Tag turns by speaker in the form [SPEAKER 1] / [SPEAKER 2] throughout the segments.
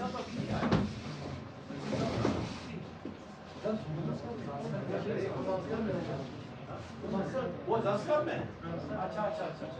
[SPEAKER 1] वो दस्तखत में अच्छा अच्छा अच्छा अच्छा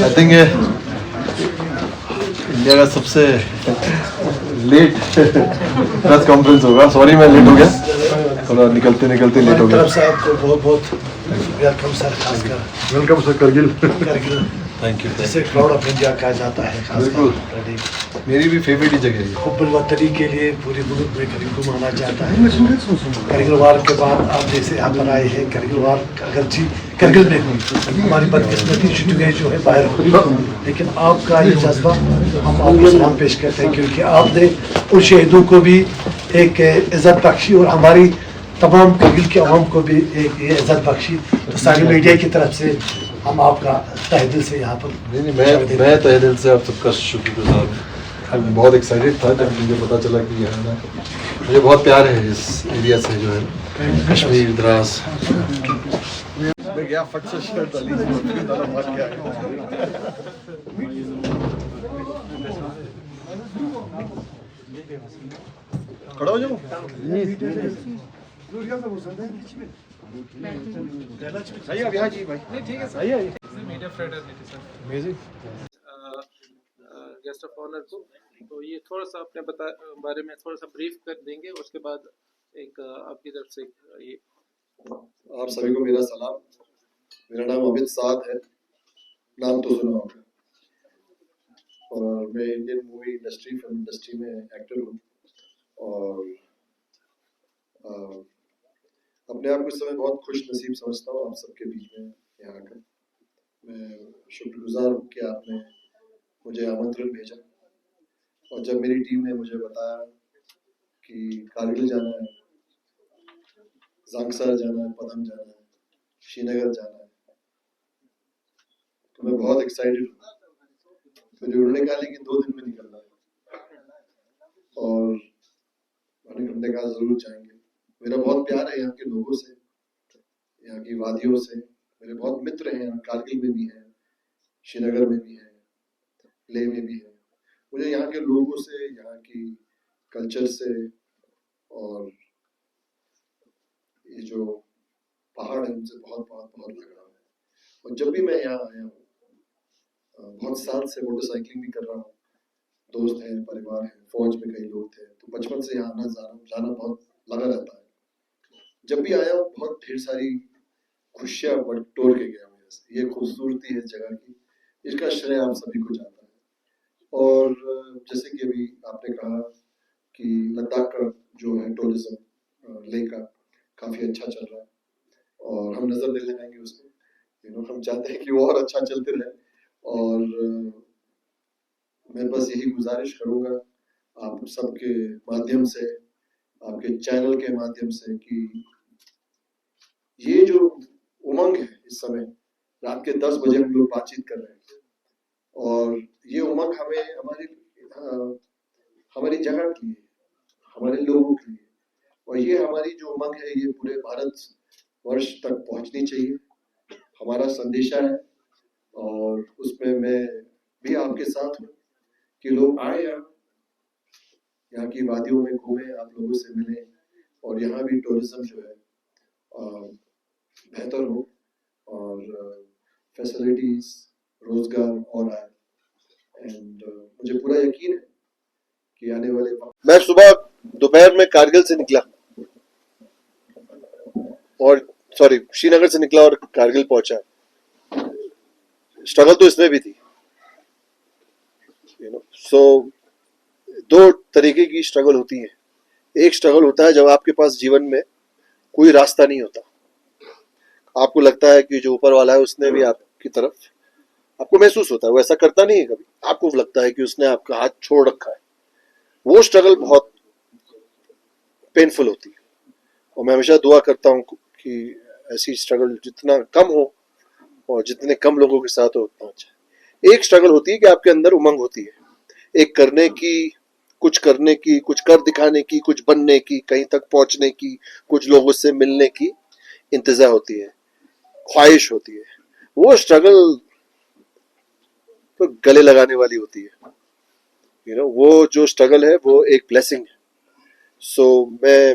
[SPEAKER 2] आई थिंक ये इंडिया का सबसे लेट प्रेस कॉन्फ्रेंस होगा। सॉरी मैं लेट हो गया, थोड़ा निकलते निकलते लेट हो गया।
[SPEAKER 3] आपको बहुत बहुत वेलकम सर, खासकर
[SPEAKER 2] welcome sir Kargil.
[SPEAKER 3] Thank you. जिसे प्राउड ऑफ इंडिया कहा जाता है,
[SPEAKER 2] बिल्कुल मेरी भी फेवरेट ही जगह है।
[SPEAKER 3] हुब्बुल वतनी के लिए पूरी मुल्क में करगिल को माना जाता है। करगिल वार के बाद आप जैसे यहाँ पर आए हैं, करगिल वार अगरची करगिल में हुई, हमारी बदकिस्मती छुट्टियाँ जो है बाहर हुई, लेकिन आपका ये जज्बा हम आपको सलाम पेश करते हैं, क्योंकि आपने उन शहीदों को भी एक इज़्ज़त बख्शी और हमारी तमाम करगिल के अवाम को भी एक ये इज़्ज़त बख्शी। तो सारी मीडिया की तरफ से हम आपका तहे दिल से यहाँ पर
[SPEAKER 2] नहीं मैं तहे दिल से आप सबका शुक्रगुजार हूँ। मैं बहुत एक्साइटेड था जब मुझे पता चला कि यहाँ ना, मुझे बहुत प्यार है इस एरिया से, जो है कश्मीर द्रास। मैं गया फट से शर्ट डाली, मार के आया। खड़ा हो जाओ। सही अब यहाँ जी भाई, नहीं ठीक है सही है।
[SPEAKER 4] Media fraternity sir,
[SPEAKER 2] amazing.
[SPEAKER 4] Guest of honour को तो ये थोड़ा सा अपने बारे में थोड़ा सा ब्रीफ कर देंगे, उसके बाद एक आपकी तरफ से ये।
[SPEAKER 2] आप सभी को मेरा सलाम। मेरा नाम अमित साद है, नाम तो सुना होगा, और मैं Indian movie industry film industry में एक्टर हूँ, और अपने आप को इस समय बहुत खुश नसीब समझता हूँ आप सबके बीच में यहाँ आकर। मैं शुक्रगुजार हूँ कि आपने मुझे आमंत्रण भेजा, और जब मेरी टीम ने मुझे बताया कि कारगिल जाना है, जांगसर जाना है, पदम जाना है, श्रीनगर जाना है, तो मैं बहुत एक्साइटेड हूँ। मुझे उन्होंने कहा लेकिन 2 दिन में निकलना है, और हमने कहा जरूर जाएंगे। मेरा बहुत प्यार है यहाँ के लोगों से, यहाँ की वादियों से। मेरे बहुत मित्र हैं यहाँ, कारगिल में भी हैं, श्रीनगर में भी हैं, लेह में भी हैं। मुझे यहाँ के लोगों से, यहाँ की कल्चर से, और ये जो पहाड़ है उनसे बहुत बहुत बहुत लगाव है। और जब भी मैं यहाँ आया हूँ, बहुत साल से मोटरसाइकिलिंग भी कर रहा हूँ, दोस्त हैं, परिवार है, फौज में कई लोग थे, तो बचपन से यहाँ आना जाना बहुत लगा रहता है। जब भी आया हूँ बहुत ढेर सारी खुशियाँ बटोर के गया हूँ। ये खूबसूरती है इस जगह की, इसका श्रेय आप सभी को जाता है। और जैसे कि अभी आपने कहा कि लद्दाख का जो है टूरिज्म लेह का काफी अच्छा चल रहा है, और हम नजर नहीं लगाएंगे उसको। हम चाहते हैं कि वो और अच्छा चलते रहे, और मैं बस यही गुजारिश करूंगा आप सबके माध्यम से, आपके चैनल के माध्यम से, कि ये जो उमंग है इस समय, रात के 10 बजे हम लोग बातचीत कर रहे हैं, और ये उमंग हमें हमारी जगह की है, हमारे लोगों के लिए, और ये हमारी जो उमंग है ये पूरे भारत वर्ष तक पहुंचनी चाहिए। हमारा संदेशा है, और उसमें मैं भी आपके साथ हूँ कि लोग आए यहाँ की वादियों में घूमें, आप लोगों से मिलें, और यहाँ भी टूरिज्म जो है बेहतर हो, और फैसिलिटीज, रोजगार और आए। एंड मुझे पूरा यकीन है कि आने वाले मैं सुबह दोपहर में कारगिल से निकला, और श्रीनगर से निकला और कारगिल पहुंचा। स्ट्रगल तो इसमें भी थी, सो 2 तरीके की स्ट्रगल होती है। एक स्ट्रगल होता है जब आपके पास जीवन में कोई रास्ता नहीं होता, आपको लगता है कि जो ऊपर वाला है उसने भी आपकी तरफ, आपको महसूस होता है, वो ऐसा करता नहीं है कभी, आपको लगता है कि उसने आपका हाथ छोड़ रखा है। वो स्ट्रगल बहुत पेनफुल होती है, और मैं हमेशा दुआ करता हूँ कि ऐसी स्ट्रगल जितना कम हो और जितने कम लोगों के साथ हो उतना अच्छा। एक स्ट्रगल होती है कि आपके अंदर उमंग होती है, एक करने की, कुछ करने की, कुछ कर दिखाने की, कुछ बनने की, कहीं तक पहुंचने की, कुछ लोगों से मिलने की इंतजा होती है, ख्वाहिश होती है। वो स्ट्रगल तो गले लगाने वाली होती है, वो जो स्ट्रगल है वो एक ब्लेसिंग है। सो मैं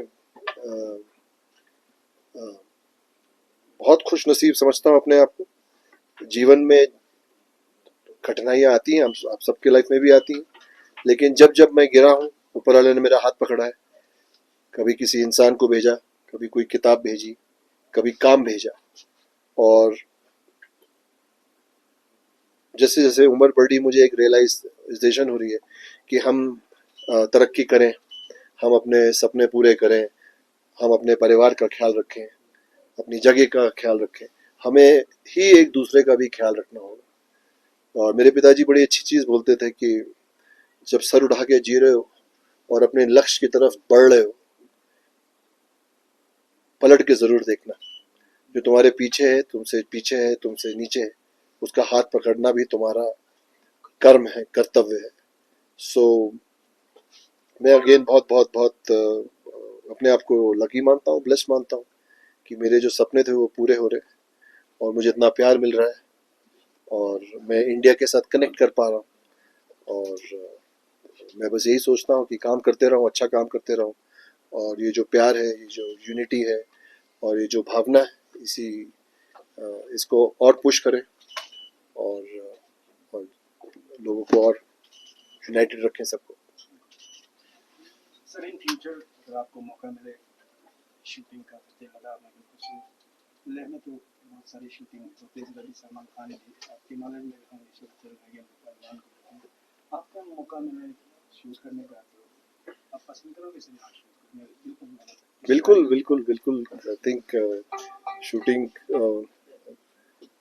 [SPEAKER 2] बहुत खुश नसीब समझता हूँ अपने आप को। जीवन में कठिनाइयां आती हैं, आप सबके लाइफ में भी आती हैं, लेकिन जब जब मैं गिरा हूँ ऊपर वाले ने मेरा हाथ पकड़ा है, कभी किसी इंसान को भेजा, कभी कोई किताब भेजी, कभी काम भेजा, और जैसे जैसे उम्र बढ़ी मुझे एक रियलाइजेशन हो रही है कि हम तरक्की करें, हम अपने सपने पूरे करें, हम अपने परिवार का ख्याल रखें, अपनी जगह का ख्याल रखें, हमें ही एक दूसरे का भी ख्याल रखना होगा। और मेरे पिताजी बड़ी अच्छी चीज़ बोलते थे कि जब सर उठा के जी रहे हो और अपने लक्ष्य की तरफ बढ़ रहे हो, पलट के ज़रूर देखना, जो तुम्हारे पीछे है, तुमसे नीचे है, उसका हाथ पकड़ना भी तुम्हारा कर्म है, कर्तव्य है। सो मैं अगेन बहुत बहुत बहुत अपने आप को लकी मानता हूँ, ब्लेस्ड मानता हूँ कि मेरे जो सपने थे वो पूरे हो रहे हैं और मुझे इतना प्यार मिल रहा है और मैं इंडिया के साथ कनेक्ट कर पा रहा हूँ। और मैं बस यही सोचता हूँ कि काम करते रहूँ, अच्छा काम करते रहूँ, और ये जो प्यार है, ये जो यूनिटी है और ये जो भावना है, इसको और पुश करें और लोगों को और यूनाइटेड रखें सबको।
[SPEAKER 1] सर इन फ्यूचर अगर आपको मौका मिले शूटिंग का, मतलब कुछ लेने तो बहुत सारी शूटिंग होती है, जब सलमान खान की आपकी नॉलेज में हमेशा चल रही है, आपका मौका मिले शूट करने का तो आप पसंद करोगे सिनेमा शूट करने?
[SPEAKER 2] बिल्कुल बिल्कुल बिल्कुल। आई थिंक शूटिंग,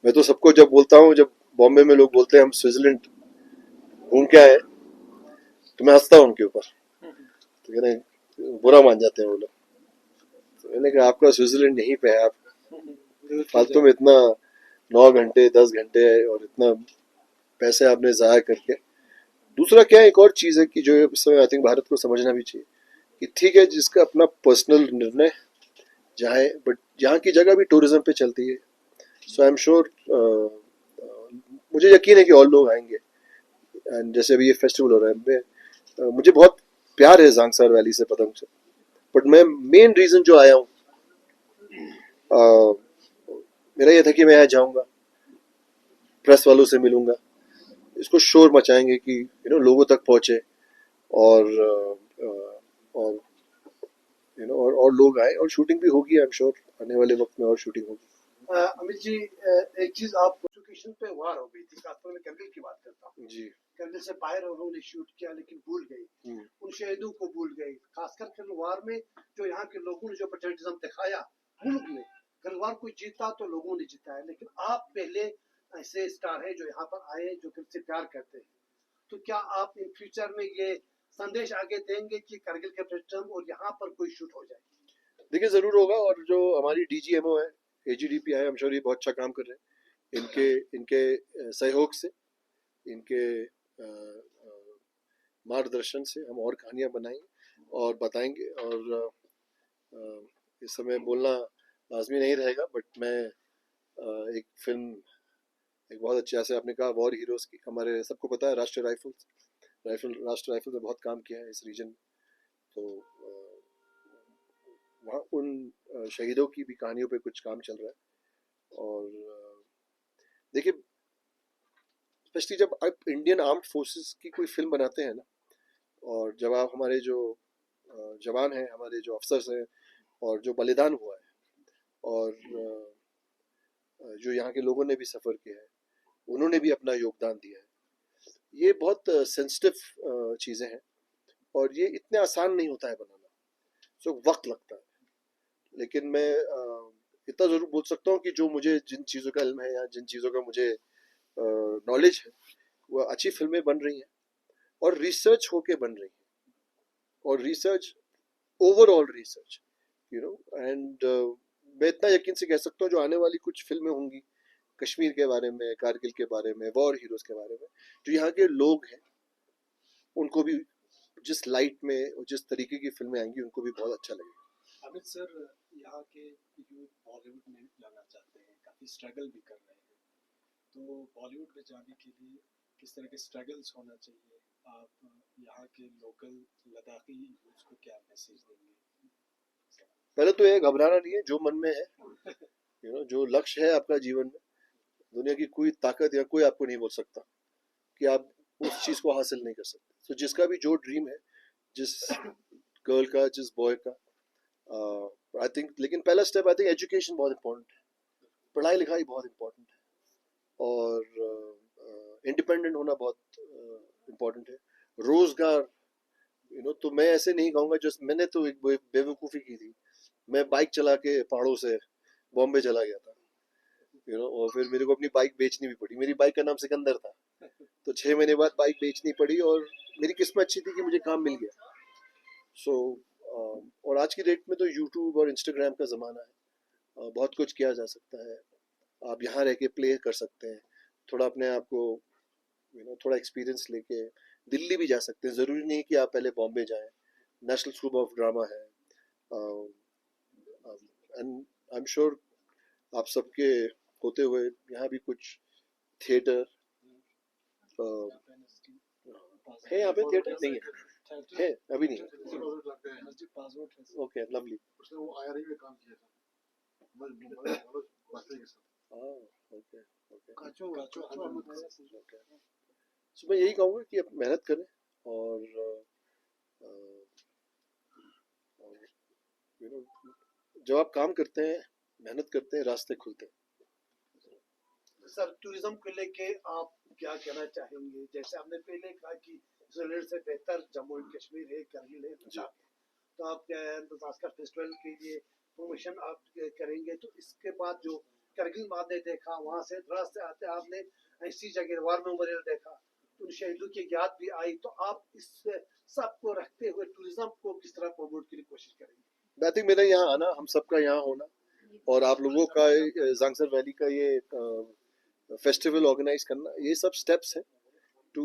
[SPEAKER 2] मैं तो सबको जब बोलता हूँ, जब बॉम्बे में लोग बोलते हैं हम स्विट्जरलैंड घूम के आए, तो मैं हंसता हूँ उनके ऊपर, तो कहने बुरा मान जाते हैं वो लोग। तो मैंने कहा आपका स्विट्जरलैंड यहीं पे है, आप फालतू में इतना 9 घंटे 10 घंटे और इतना पैसे आपने ज़ाया करके। दूसरा क्या है, एक और चीज़ है कि जो इस समय आई थिंक भारत को समझना भी चाहिए कि ठीक है जिसका अपना पर्सनल निर्णय जाए, बट यहाँ की जगह भी टूरिज्म पे चलती है। सो आई एम श्योर, मुझे यकीन है कि और लोग आएंगे। एंड जैसे अभी ये फेस्टिवल हो रहा है, मुझे बहुत प्यार है जांगसर वैली से, पतंग से, बट मैं मेन रीज़न जो आया हूँ, मेरा ये था कि मैं यहाँ जाऊँगा, प्रेस वालों से मिलूंगा, इसको शोर मचाएंगे कि लोगों तक पहुँचे और और लोग आए और शूटिंग भी होगी। आई एम श्योर आने वाले वक्त में और शूटिंग होगी।
[SPEAKER 5] अमित जी, एक चीज आप एजुकेशन पे वार हो गई थी, खासतौर में करगिल की बात करता हूँ
[SPEAKER 2] जी।
[SPEAKER 5] करगिल से बाहर उन्होंने शूट किया लेकिन भूल गई, उन शहीदों को भूल गई, खासकर फिल्म वार में जो यहाँ के लोगों ने जो पेट्रियटिज्म दिखाया मुल्क में। गलवार कोई जीता तो लोगों ने जीता है, लेकिन आप पहले ऐसे स्टार है जो यहाँ पर आए जो फिर से प्यार करते हैं, तो क्या आप इन फ्यूचर में ये संदेश आगे देंगे कि करगिल के पेट्रियटिज्म और यहाँ पर कोई शूट हो जाए?
[SPEAKER 2] देखिए जरूर होगा, और जो हमारी डीजीएमओ है, एजीडीपी है, हम श्योर ये बहुत अच्छा काम कर रहे हैं। इनके सहयोग से, इनके मार्गदर्शन से हम और कहानियां बनाएंगे और बताएंगे। और इस समय बोलना लाजमी नहीं रहेगा, बट मैं एक फिल्म, एक बहुत अच्छी, जैसे आपने कहा वॉर हीरोज की, हमारे सबको पता है राष्ट्रीय राष्ट्रीय राइफल ने बहुत काम किया है इस रीजन में, तो वहाँ उन शहीदों की भी कहानियों पे कुछ काम चल रहा है। और देखिए, स्पेशली जब आप इंडियन आर्म्ड फोर्सेस की कोई फिल्म बनाते हैं ना, और जब आप हमारे जो जवान हैं, हमारे जो अफसर्स हैं, और जो बलिदान हुआ है, और जो यहाँ के लोगों ने भी सफ़र किया है, उन्होंने भी अपना योगदान दिया है, ये बहुत सेंसिटिव चीज़ें हैं और ये इतने आसान नहीं होता है बनाना। सो वक्त लगता है, लेकिन मैं इतना ज़रूर बोल सकता हूँ कि जो मुझे जिन चीज़ों का इल्म है या जिन चीज़ों का मुझे नॉलेज है, वो अच्छी फिल्में बन रही हैं और रिसर्च होके बन रही हैं, और research, overall research, you know, and मैं इतना यकीन से कह सकता हूँ जो आने वाली कुछ फिल्में होंगी कश्मीर के बारे में, कारगिल के बारे में, वॉर हीरोज के बारे में, जो यहाँ के लोग हैं उनको भी जिस लाइट में और जिस तरीके की फिल्में आएंगी उनको भी बहुत अच्छा लगेगा।
[SPEAKER 1] अमित सर, यहाँ के यूथ बॉलीवुड में जाना चाहते हैं, काफ़ी स्ट्रगल भी कर रहे हैं, तो बॉलीवुड में जाने के लिए किस तरह के स्ट्रगल्स होना चाहिए? आप यहाँ के लोकल लद्दाखी यूथ को क्या मैसेज देंगे?
[SPEAKER 2] पहले तो ये घबराना नहीं है, जो मन में है, यू नो, जो लक्ष्य है आपका जीवन में, दुनिया की कोई ताकत या कोई आपको नहीं बोल सकता कि आप उस चीज को हासिल नहीं कर सकते। तो जिसका भी जो ड्रीम है, जिस गर्ल का, जिस बॉय का, आई थिंक, लेकिन पहला स्टेप आई थिंक एजुकेशन बहुत इंपॉर्टेंट है, पढ़ाई लिखाई बहुत इंपॉर्टेंट है, और इंडिपेंडेंट होना बहुत इंपॉर्टेंट है, रोजगार, यू नो। तो मैं ऐसे नहीं कहूँगा, जो मैंने तो एक बेवकूफ़ी की थी, मैं बाइक चला के पहाड़ों से बॉम्बे चला गया था, यू नो, और फिर मेरे को अपनी बाइक बेचनी भी पड़ी। मेरी बाइक का नाम सिकंदर था, तो 6 महीने बाद बाइक बेचनी पड़ी, और मेरी किस्मत अच्छी थी कि मुझे काम मिल गया। सो और आज की डेट में तो यूट्यूब और इंस्टाग्राम का ज़माना है, बहुत कुछ किया जा सकता है, आप यहाँ रह के प्ले कर सकते हैं, थोड़ा अपने आप को, यू नो, थोड़ा एक्सपीरियंस लेके दिल्ली भी जा सकते हैं, ज़रूरी नहीं कि आप पहले बॉम्बे जाएं, नेशनल स्कूल ऑफ ड्रामा है, एंड आई एम श्योर आप सबके होते हुए यहाँ भी कुछ थिएटर है, यहाँ पे थिएटर नहीं है अभी नहीं है। Okay, lovely.
[SPEAKER 6] उसने वो आईआरई में काम किया था,
[SPEAKER 2] ओके ओके। सो मैं यही कहूँगा कि आप मेहनत करें, और यू नो, जब आप काम करते हैं, मेहनत करते हैं, रास्ते खुलते हैं।
[SPEAKER 5] सर, टूरिज्म को लेके आप क्या कहना चाहेंगे? जैसे आपने पहले कहा कि स्विट्जरलैंड से बेहतर जम्मू एंड कश्मीर है, कारगिल है, तो आप ऑस्कर फेस्टिवल के लिए प्रमोशन आप करेंगे, तो इसके बाद जो कारगिल में आपने देखा, वहाँ से रास्ते आते आपने ऐसी जगह वार मेमोरियल देखा, तो उन शहीदों की याद भी आई, तो आप इस सबको रखते हुए टूरिज्म को किस तरह प्रमोट के लिए कोशिश करेंगे?
[SPEAKER 2] आई थिंक मेरा यहाँ आना, हम सबका यहाँ होना, और आप लोगों का जांगसर वैली का ये फेस्टिवल ऑर्गेनाइज करना, ये सब स्टेप्स हैं टू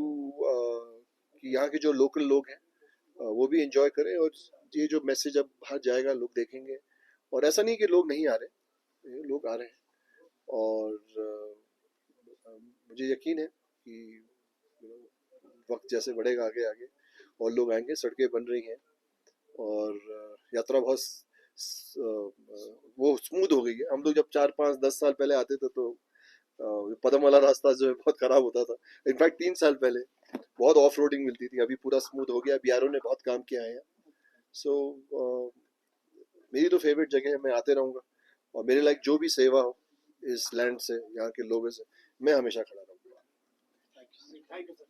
[SPEAKER 2] कि यहाँ के जो लोकल लोग हैं वो भी एंजॉय करें, और ये जो मैसेज अब बाहर जाएगा लोग देखेंगे, और ऐसा नहीं कि लोग नहीं आ रहे, लोग आ रहे हैं, और मुझे यकीन है कि वक्त जैसे बढ़ेगा आगे आगे और लोग आएंगे, सड़कें बन रही हैं, और यात्रा बहुत वो स्मूथ हो गई है। हम लोग जब 4, 5, 10 साल पहले आते थे तो पदम वाला रास्ता जो है बहुत खराब होता था, इनफैक्ट 3 साल पहले बहुत ऑफ रोडिंग मिलती थी, अभी पूरा स्मूथ हो गया, बिहारों ने बहुत काम किया है। सो मेरी तो फेवरेट जगह है, मैं आते रहूँगा, और मेरे लायक जो भी सेवा हो इस लैंड से, यहाँ के लोगों से, मैं हमेशा खड़ा रहूँगा।
[SPEAKER 5] Thank you sir.